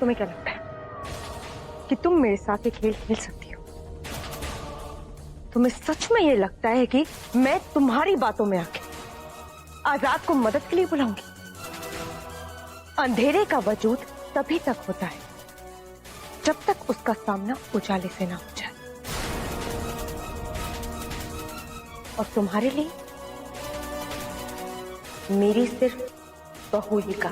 तुम्हें क्या लगता है कि तुम मेरे साथ ये खेल खेल सकती हो? तुम्हें सच में ये लगता है कि मैं तुम्हारी बातों में आके आजाद को मदद के लिए बुलाऊंगी? अंधेरे का वजूद तभी तक होता है जब तक उसका सामना उजाले से ना हो जाए। और तुम्हारे लिए मेरी सिर्फ बहू ही का।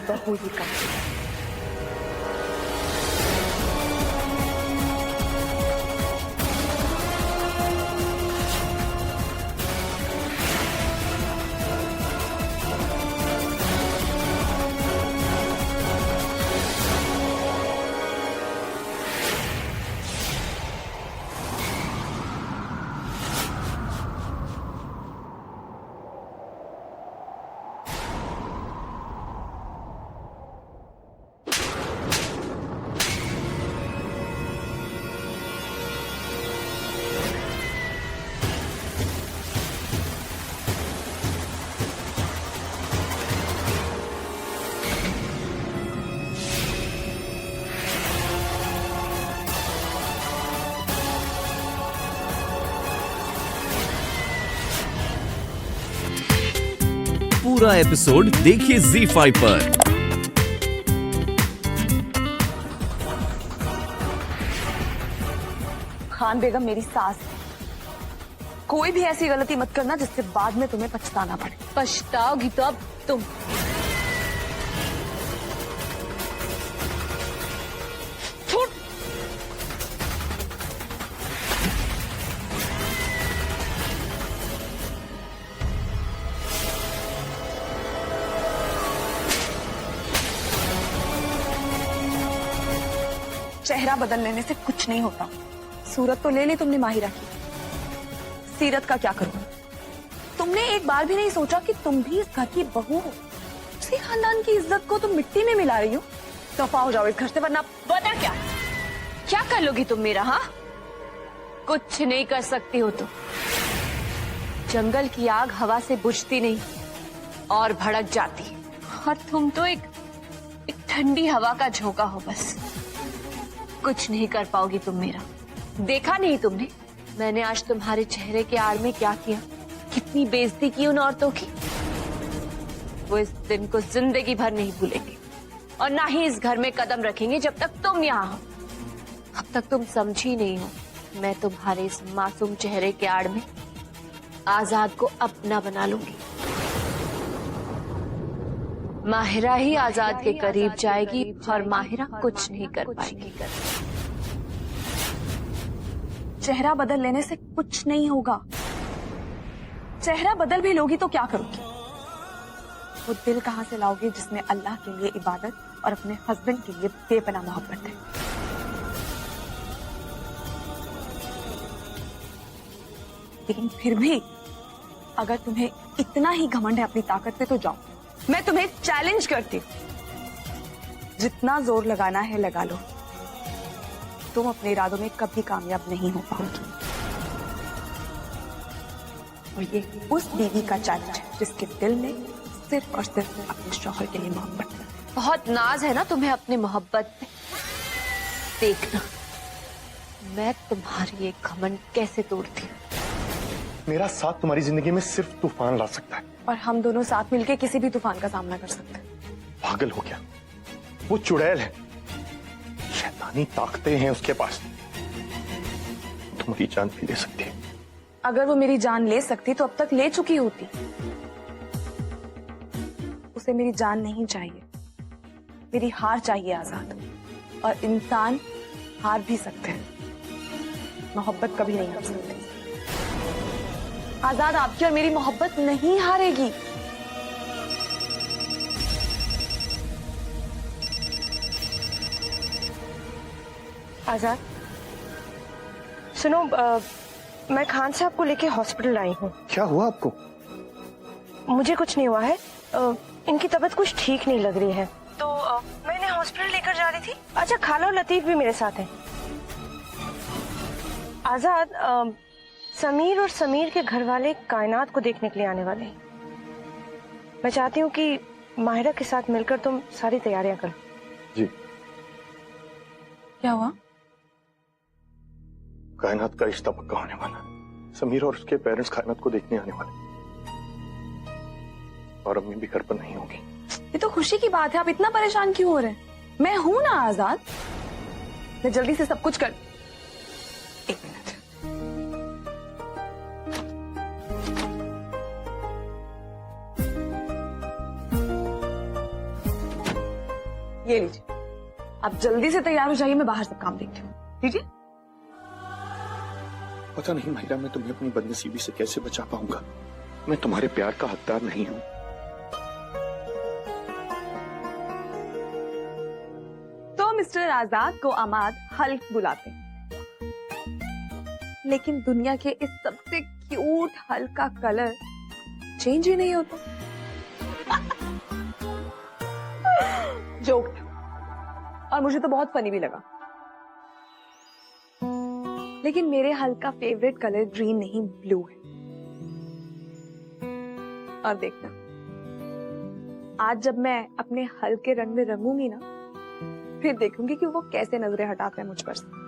पूरा एपिसोड देखिए ZEE5 पर। खान बेगम मेरी सास है। कोई भी ऐसी गलती मत करना जिससे बाद में तुम्हें पछताना पड़े। पछताओगी तो अब तुम। चेहरा बदल लेने से कुछ नहीं होता। सूरत तो ले ली तुमने माहिरा की, सीरत का क्या करूं? तुमने एक बार भी नहीं सोचा कि तुम भी इस घर की बहू हो। उसी खानदान की इज्जत को तुम मिट्टी में मिला रही हो। दफा हो जाओ इस घर से, वरना बता क्या कर लोगी तुम मेरा? हाँ, कुछ नहीं कर सकती हो तुम। जंगल की आग हवा से बुझती नहीं और भड़क जाती, और तुम तो एक ठंडी हवा का झोंका हो बस। कुछ नहीं कर पाओगी तुम मेरा। देखा नहीं तुमने मैंने आज तुम्हारे चेहरे के आड़ में क्या किया? कितनी बेइज्जती की उन औरतों की। वो इस दिन को जिंदगी भर नहीं भूलेंगे और ना ही इस घर में कदम रखेंगे जब तक तुम यहाँ हो। अब तक तुम समझी नहीं हो, मैं तुम्हारे इस मासूम चेहरे के आड़ में आजाद को अपना बना लूंगी। माहिरा ही आजाद के करीब जाएगी और माहिरा कुछ नहीं कर पाएगी। चेहरा बदल लेने से कुछ नहीं होगा। चेहरा बदल भी लोगी तो क्या करोगी? वो दिल कहां से लाओगी जिसमें अल्लाह के लिए इबादत और अपने हस्बैंड के लिए बेपनाह मोहब्बत है? लेकिन फिर भी अगर तुम्हें इतना ही घमंड है अपनी ताकत पे तो जाओ। मैं तुम्हें चैलेंज करती हूँ। जितना जोर लगाना है लगा लो, तुम अपने इरादों में कभी कामयाब नहीं हो पाओगी। और ये उस बीवी का चैलेंज है जिसके दिल में सिर्फ और सिर्फ अपने शौहर के लिए मोहब्बत है। बहुत नाज है ना तुम्हें अपनी मोहब्बत पे। देखना मैं तुम्हारी ये घमंड कैसे तोड़ती हूँ। मेरा साथ तुम्हारी जिंदगी में सिर्फ तूफान ला सकता है, और हम दोनों साथ मिलकर किसी भी तूफान का सामना कर सकते हैं। पागल हो गया? वो चुड़ैल है, शैतानी ताकतें हैं उसके पास। तुम्हारी जान भी ले सकती है। अगर वो मेरी जान ले सकती तो अब तक ले चुकी होती। उसे मेरी जान नहीं चाहिए, मेरी हार चाहिए आजाद। और इंसान हार भी सकते हैं, मोहब्बत कभी नहीं हार सकते। आजाद, आपकी और मेरी मोहब्बत नहीं हारेगी। आजाद सुनो, मैं खान साहब को लेके हॉस्पिटल आई हूँ। क्या हुआ आपको? मुझे कुछ नहीं हुआ है, इनकी तबीयत कुछ ठीक नहीं लग रही है, तो मैं इन्हें हॉस्पिटल लेकर जा रही थी। अच्छा, खाला और लतीफ भी मेरे साथ हैं। आजाद, समीर और समीर के घर वाले कायनात को देखने के लिए आने वाले हैं। मैं चाहती हूँ कि माहिरा के साथ मिलकर तुम सारी तैयारियां करो। जी। क्या हुआ? कायनात का रिश्ता पक्का होने वाला है। समीर और उसके पेरेंट्स कायनात को देखने आने वाले, और अम्मी भी घर पर नहीं होगी। ये तो खुशी की बात है, आप इतना परेशान क्यों हो रहे हैं? मैं हूं ना आजाद, मैं जल्दी से सब कुछ कर। एक मिनट। ये लीजिए, आप जल्दी से तैयार हो जाइए, मैं बाहर सब काम देखती हूँ। लीजिए। पता नहीं माहिरा, मैं तुम्हें अपनी बदनसीबी से कैसे बचा पाऊंगा। मैं तुम्हारे प्यार का हकदार नहीं हूं। तो मिस्टर आजाद को अमाद हल्क बुलाते हैं, लेकिन दुनिया के इस सबसे क्यूट हल्क का कलर चेंज ही नहीं होता। जोक था, और मुझे तो बहुत फनी भी लगा। लेकिन मेरे हल्क का फेवरेट कलर ग्रीन नहीं ब्लू है। और देखना, आज जब मैं अपने हल्क के रंग में रंगूंगी ना, फिर देखूंगी कि वो कैसे नजरें हटाते हैं मुझ पर से।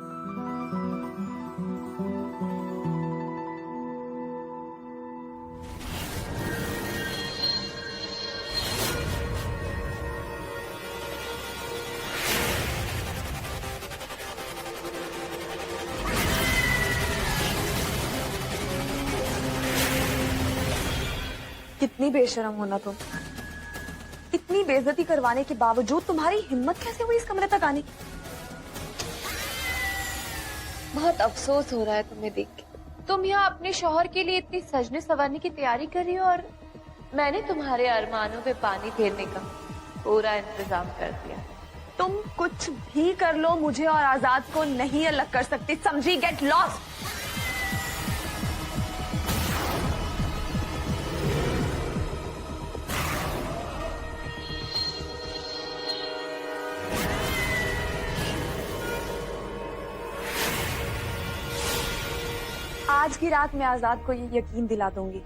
कितनी बेशरम होना तुम। इतनी बेइज्जती करवाने के बावजूद तुम्हारी हिम्मत कैसे हुई इस कमरे तक आने की? बहुत अफसोस हो रहा है तुम्हें देख के। तुम यहाँ अपने शौहर के लिए इतनी सजने संवरने की तैयारी कर रही हो, और मैंने तुम्हारे अरमानों पे पानी फेरने का पूरा इंतजाम कर दिया। तुम कुछ भी कर लो, मुझे और आजाद को नहीं अलग कर सकती, समझी? Get lost. आज की रात मैं आजाद को ये यकीन दिला दूंगी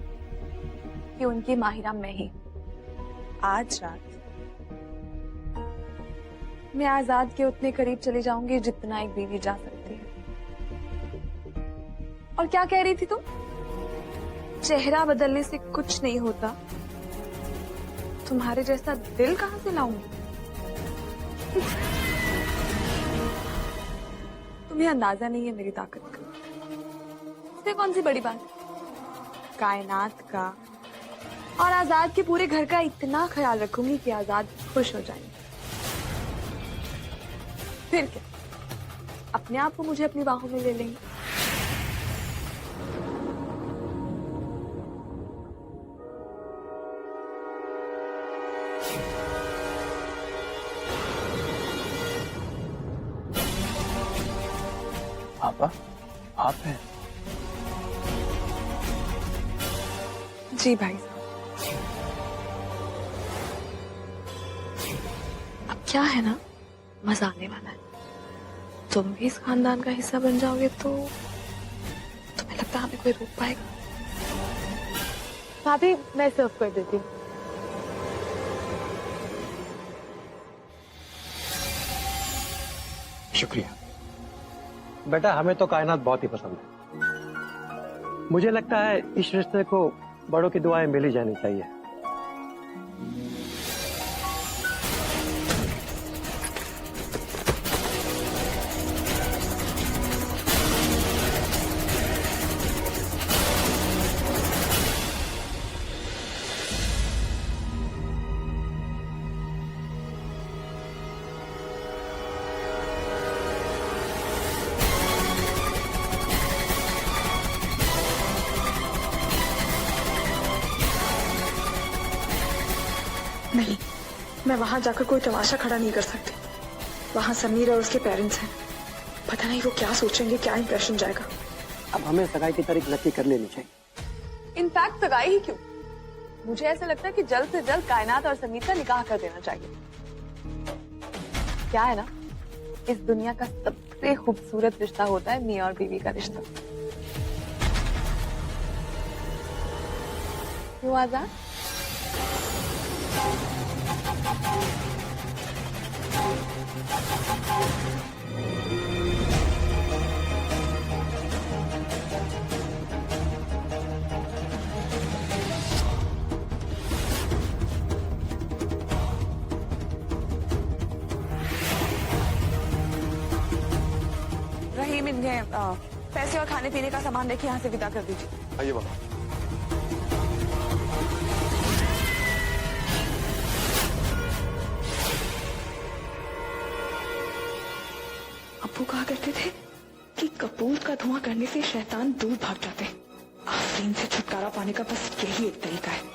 कि उनकी माहिरा मैं ही। आज रात मैं आजाद के उतने करीब चली जाऊंगी जितना एक बीवी जा सकती है। और क्या कह रही थी तुम? चेहरा बदलने से कुछ नहीं होता, तुम्हारे जैसा दिल कहां से लाऊंगी? तुम्हें अंदाजा नहीं है मेरी ताकत का। इसमें कौन सी बड़ी बात? कायनात का और आजाद के पूरे घर का इतना ख्याल रखूंगी कि आजाद खुश हो जाएंगे। फिर क्या, अपने आप को मुझे अपनी बाहों में ले लेंगे। पापा, आप हैं? जी भाई साहब। अब क्या है ना, मजा आने वाला है। तुम भी इस खानदान का हिस्सा बन जाओगे तो तुम्हें लगता है हमें कोई रोक पाएगा? भाभी, मैं सर्व कर देती हूँ। शुक्रिया। बेटा, हमें तो कायनात बहुत ही पसंद है। मुझे लगता है इस रिश्ते को बड़ों की दुआएं मिली जानी चाहिए। नहीं, मैं वहां जाकर कोई तमाशा खड़ा नहीं कर सकती। वहां समीर और उसके पेरेंट्स हैं, पता नहीं वो क्या सोचेंगे, क्या इंप्रेशन जाएगा। अब हमें सगाई की तारीख नक्की कर लेनी चाहिए। इनफैक्ट सगाई ही क्यों, मुझे ऐसा लगता है कि जल्द से जल्द कायनात और समीर का निकाह कर देना चाहिए। क्या है ना, इस दुनिया का सबसे खूबसूरत रिश्ता होता है मियां और बीवी का रिश्ता। क्यों आजाद? अम्मी ने पैसे और खाने पीने का सामान लेके यहाँ से विदा कर दीजिए। आइए बाबा। अब्बू कहा करते थे कि कपूर का धुआं करने से शैतान दूर भाग जाते हैं। आफरीन से छुटकारा पाने का बस यही एक तरीका है।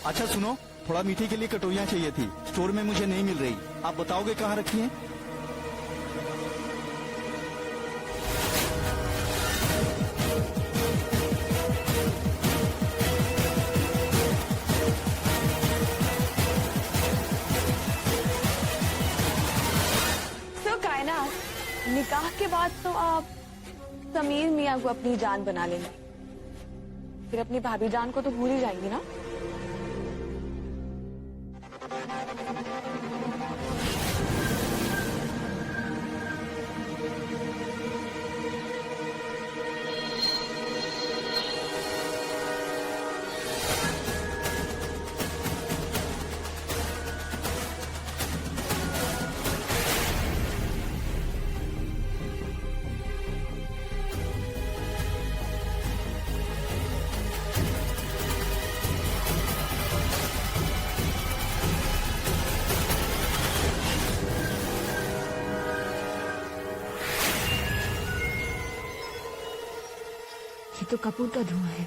अच्छा सुनो, थोड़ा मीठे के लिए कटोरियाँ चाहिए थी, स्टोर में मुझे नहीं मिल रही। आप बताओगे कहाँ रखी हैं? तो कायनात, निकाह के बाद तो आप समीर मियाँ को अपनी जान बना लेंगे, फिर अपनी भाभी जान को तो भूल ही जाएंगी ना। ये तो कपूर का धुआं है।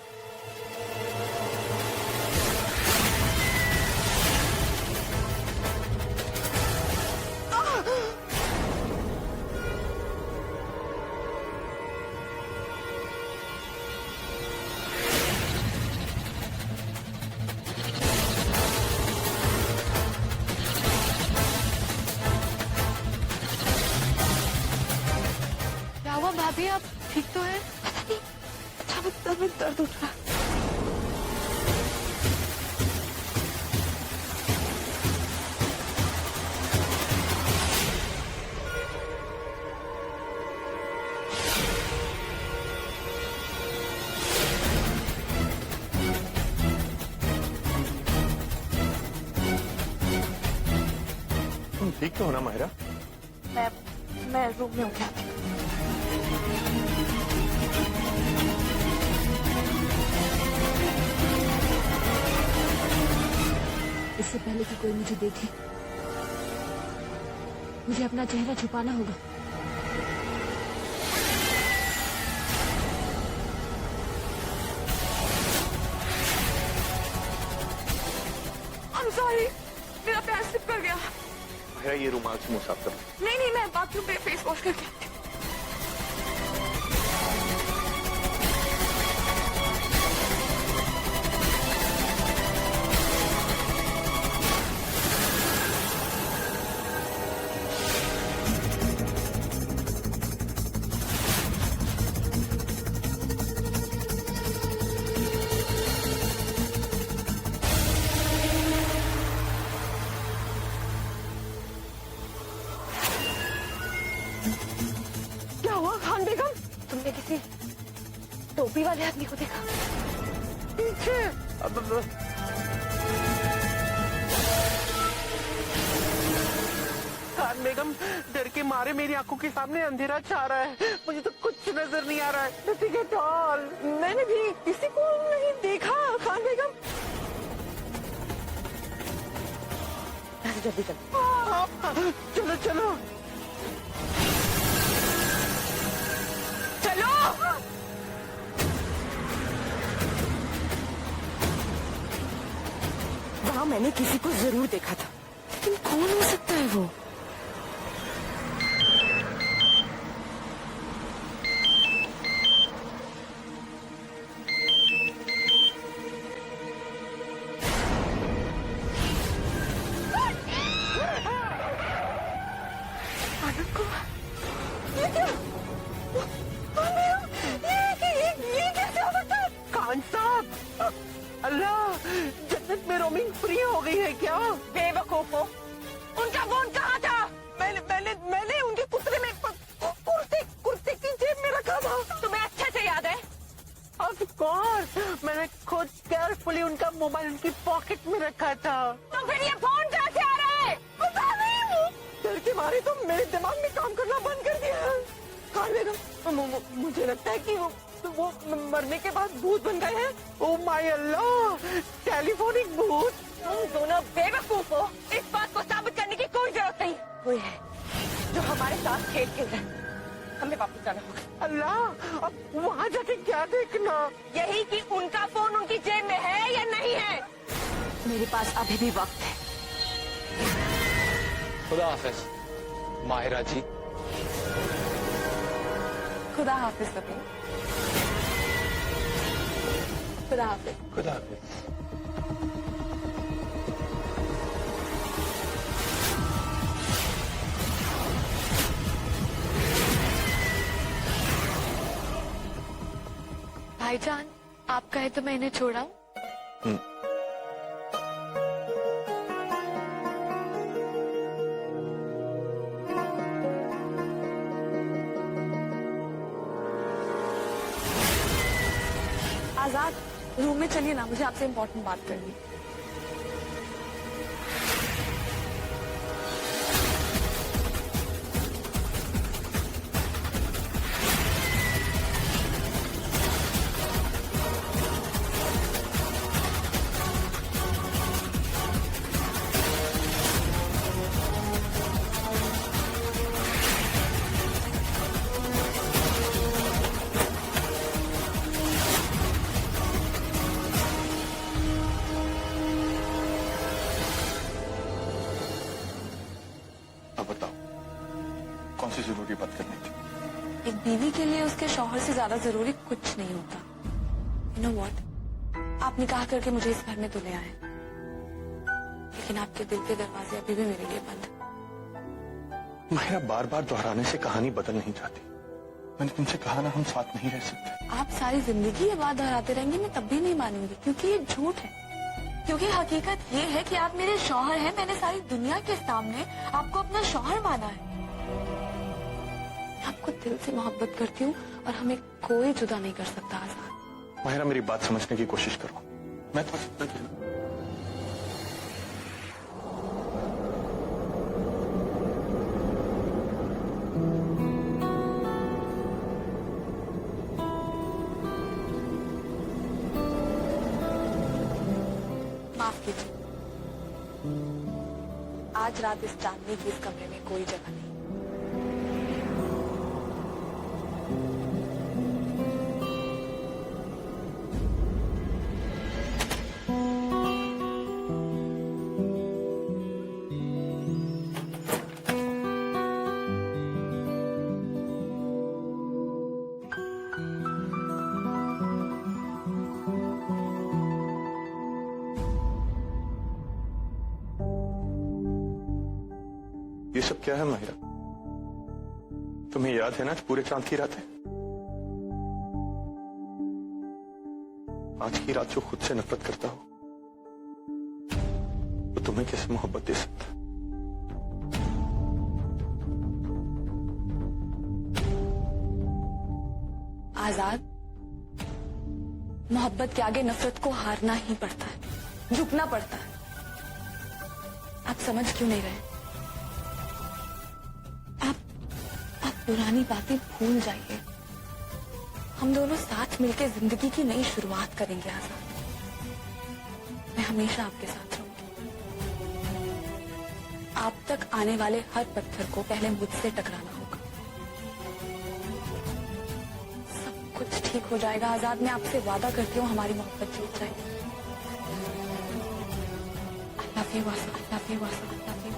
क्या हुआ भाभी, आप ठीक तो है? दर्द उठ रहा। तुम ठीक तो हो ना माहिरा? मैं रूम में उठा थी। इससे पहले कि कोई मुझे देखे, मुझे अपना चेहरा छुपाना होगा। I'm sorry, मेरा पैर स्लिप कर गया। माहिरा ये रुमाल से मुंह साफ करो। नहीं, मैं बाथरूम पे फेस वॉश करके आती हूँ। क्या हुआ खान बेगम? तुमने किसी टोपी वाले आदमी को देखा? पीछे। खान बेगम, डर के मारे मेरी आंखों के सामने अंधेरा छा रहा है, मुझे तो कुछ नजर नहीं आ रहा है। Nothing at all। मैंने भी किसी को नहीं देखा खान बेगम। जल्दी चलो। चलो चलो चलो। वहां मैंने किसी को जरूर देखा था, लेकिन कौन हो सकता है वो? खान साहब, अल्लाह, जन्नत में रोमिंग फ्री हो गई है क्या? बेवकूफो, उनका फोन कहाँ था? मैंने उनके कुर्ते में कुर्ते की जेब में रखा था। तुम्हें अच्छे से याद है? आप केयरफुली उनका मोबाइल उनकी पॉकेट में रखा था। तो फिर ये फोन कहाँ से आ रहा है? पता नहीं। डर के मारे तो मेरे दिमाग में काम करना बंद कर दिया है। कार बेगम, मुझे लगता है कि वो मरने के बाद भूत बन गए हैं। ओ माय अल्लाह, टेलीफोनिक भूत। तुम दोनों बेवकूफ हो। इस बात को साबित करने की कोई जरूरत नहीं। कोई है जो हमारे साथ खेल खेल रहा है। हमें वापस जाना होगा। अल्लाह, अब वहाँ जाके क्या देखना? यही कि उनका फोन उनकी जेब में है या नहीं है। मेरे पास अभी भी वक्त है। खुदा हाफिज माहिरा जी। खुदा हाफिज सभी। खुदा हाफिज। खुदा हाफिज। भाईजान, आप कहे तो मैं इन्हें छोड़ा हूँ। आजाद, रूम में चलिए ना, मुझे आपसे इम्पोर्टेंट बात करनी है। अब बताओ, कौन सी जरूरी बात करनी थी? एक बीवी के लिए उसके शौहर से ज्यादा जरूरी कुछ नहीं होता। यू नो व्हाट, आप निकाह करके मुझे इस घर में तो ले आए, लेकिन आपके दिल के दरवाजे अभी भी मेरे लिए बंद। माहिरा, बार बार दोहराने से कहानी बदल नहीं जाती। मैंने तुमसे कहा ना, हम साथ नहीं रह सकते। आप सारी जिंदगी ये बात दोहराते रहेंगे, मैं तब भी नहीं मानूंगी, क्योंकि ये झूठ है। क्योंकि हकीकत ये है कि आप मेरे शौहर हैं। मैंने सारी दुनिया के सामने आपको अपना शौहर माना है। मैं आपको दिल से मोहब्बत करती हूँ और हमें कोई जुदा नहीं कर सकता। आजाद, माहिरा, मेरी बात समझने की कोशिश करो। मैं तो माफ कीजिए, आज रात इस चांदनी की इस कमरे में कोई जगह नहीं। ये सब क्या है माहिरा? तुम्हें याद है ना पूरे चांद की रात है? आज की रात जो खुद से नफरत करता हो, तो तुम्हें कैसे मोहब्बत दे सकता? आजाद, मोहब्बत के आगे नफरत को हारना ही पड़ता है, झुकना पड़ता है। आप समझ क्यों नहीं रहे? आप पुरानी बातें भूल जाइए। हम दोनों साथ मिलकर जिंदगी की नई शुरुआत करेंगे। आजाद, मैं हमेशा आपके साथ रहूंगी। आप तक आने वाले हर पत्थर को पहले मुझसे टकराना होगा। सब कुछ ठीक हो जाएगा आजाद, मैं आपसे वादा करती हूँ, हमारी मोहब्बत जीत जाएगी। I love you, Asa. I love you, Asa. I love you.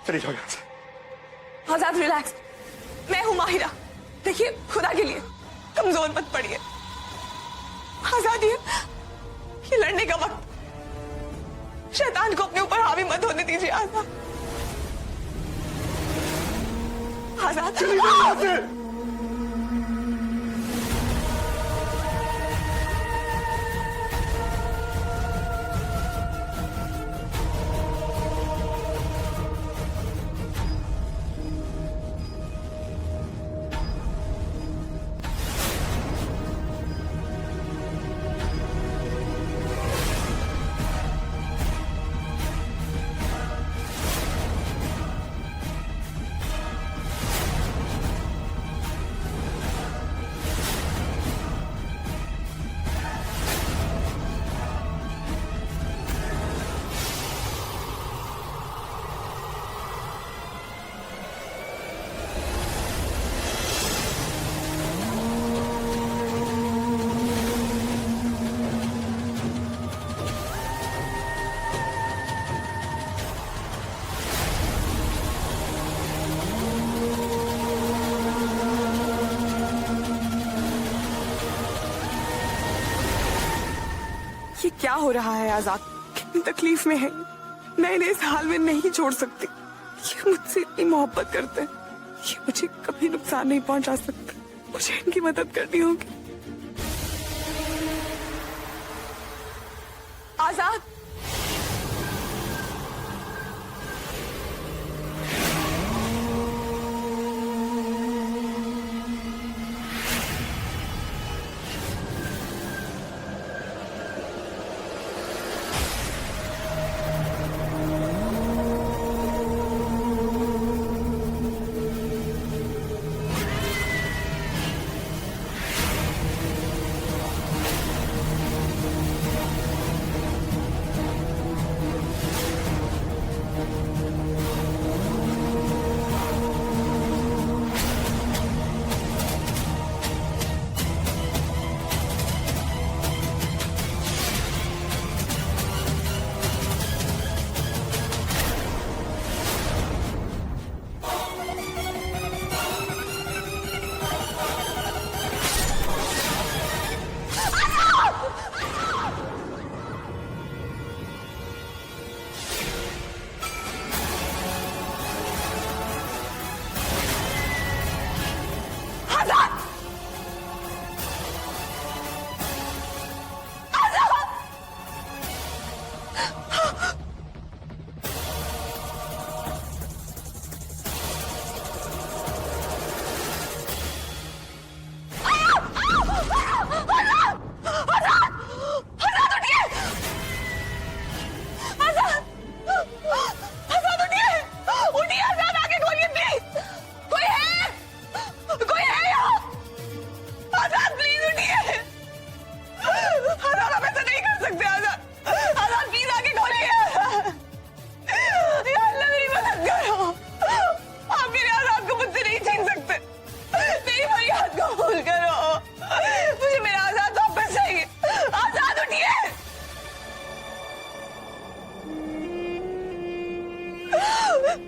चली जाओ यहाँ से। आजाद रिलैक्स, मैं हूं माहिरा। देखिए खुदा के लिए कमजोर मत पड़िए। आजाद ये लड़ने का वक्त, शैतान को अपने ऊपर हावी मत होने दीजिए। आजाद आजाद चली जाओ यहाँ से। ये क्या हो रहा है आजाद? कितनी तकलीफ में है, मैं इन्हें इस हाल में नहीं छोड़ सकती। ये मुझसे इतनी मोहब्बत करते हैं, ये मुझे कभी नुकसान नहीं पहुंचा सकते। मुझे इनकी मदद करनी होगी। आजाद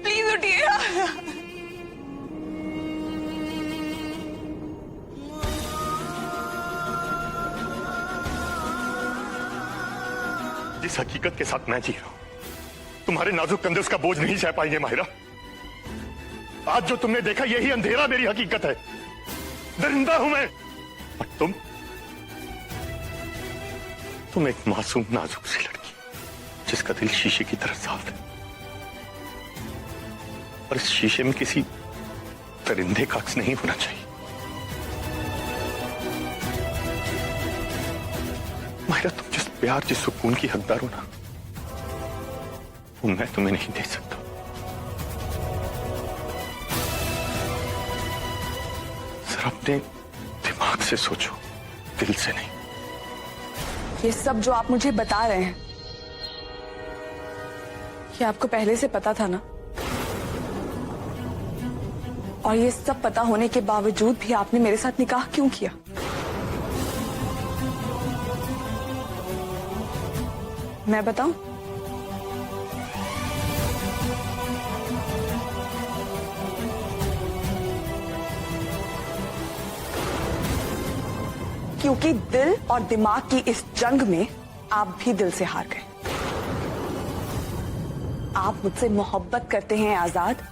प्लीज उठिए। जिस हकीकत के साथ मैं जी रहा हूं, तुम्हारे नाजुक कंधे उसका बोझ नहीं सह पाएंगे माहिरा। आज जो तुमने देखा यही अंधेरा मेरी हकीकत है। दरिंदा हूं मैं, और तुम एक मासूम नाजुक सी लड़की जिसका दिल शीशे की तरह साफ है, और इस शीशे में किसी दरिंदे का अक्स नहीं होना चाहिए। माहिरा, तुम जिस प्यार जिस सुकून की हकदार हो ना, वो मैं तुम्हें नहीं दे सकता। जरा अपने दिमाग से सोचो, दिल से नहीं। ये सब जो आप मुझे बता रहे हैं, ये आपको पहले से पता था ना? और ये सब पता होने के बावजूद भी आपने मेरे साथ निकाह क्यों किया? मैं बताऊं? क्योंकि दिल और दिमाग की इस जंग में आप भी दिल से हार गए। आप मुझसे मोहब्बत करते हैं आजाद,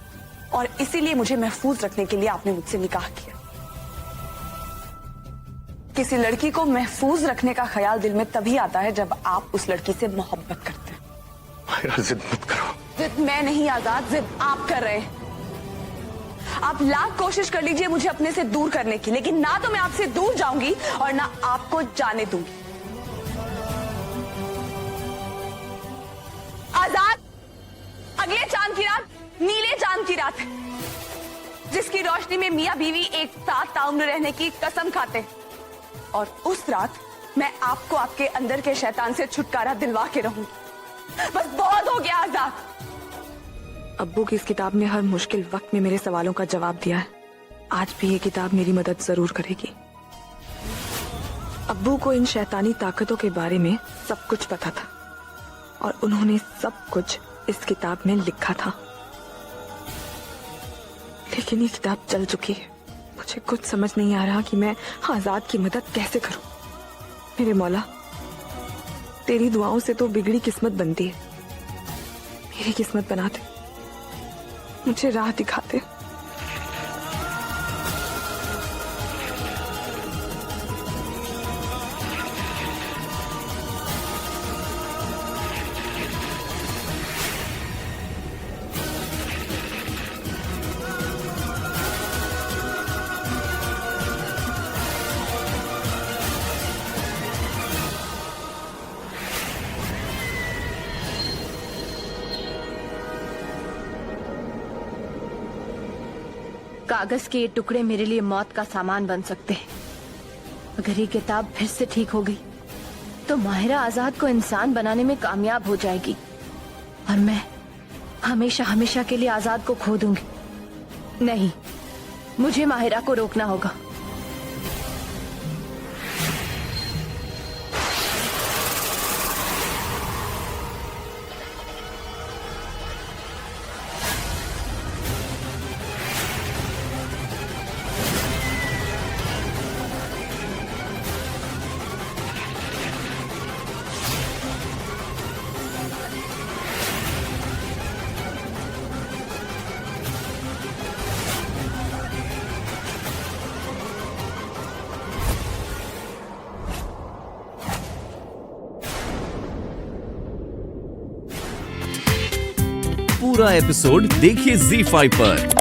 और इसीलिए मुझे महफूज रखने के लिए आपने मुझसे निकाह किया। किसी लड़की को महफूज रखने का ख्याल दिल में तभी आता है जब आप उस लड़की से मोहब्बत करते हैं। माहिरा, जिद मत करो। जिद मैं नहीं आजाद, जिद आप कर रहे हैं। आप लाख कोशिश कर लीजिए मुझे अपने से दूर करने की, लेकिन ना तो मैं आपसे दूर जाऊंगी और ना आपको जाने दूंगी। आजाद, अगले चांद की रात नीले चांद की रात है, जिसकी रोशनी में मियां बीवी एक साथ ताउम्र रहने की कसम खाते हैं। और उस रात मैं आपको आपके अंदर के शैतान से छुटकारा दिलवा के रहूंगी। बस बहुत हो गया आजाद। अब्बू की इस किताब ने हर मुश्किल वक्त में मेरे सवालों का जवाब दिया है। आज भी ये किताब मेरी मदद जरूर करेगी। अब्बू को इन शैतानी ताकतों के बारे में सब कुछ पता था, और उन्होंने सब कुछ इस किताब में लिखा था। लेकिन ये किताब चल चुकी है। मुझे कुछ समझ नहीं आ रहा कि मैं आजाद की मदद कैसे करूं। मेरे मौला, तेरी दुआओं से तो बिगड़ी किस्मत बनती है। मेरी किस्मत बनाते, मुझे राह दिखाते। कागज के ये टुकड़े मेरे लिए मौत का सामान बन सकते हैं। अगर ये किताब फिर से ठीक हो गई तो माहिरा आजाद को इंसान बनाने में कामयाब हो जाएगी, और मैं हमेशा हमेशा के लिए आजाद को खो दूंगी। नहीं, मुझे माहिरा को रोकना होगा। पूरा एपिसोड देखिए ZEE5 पर।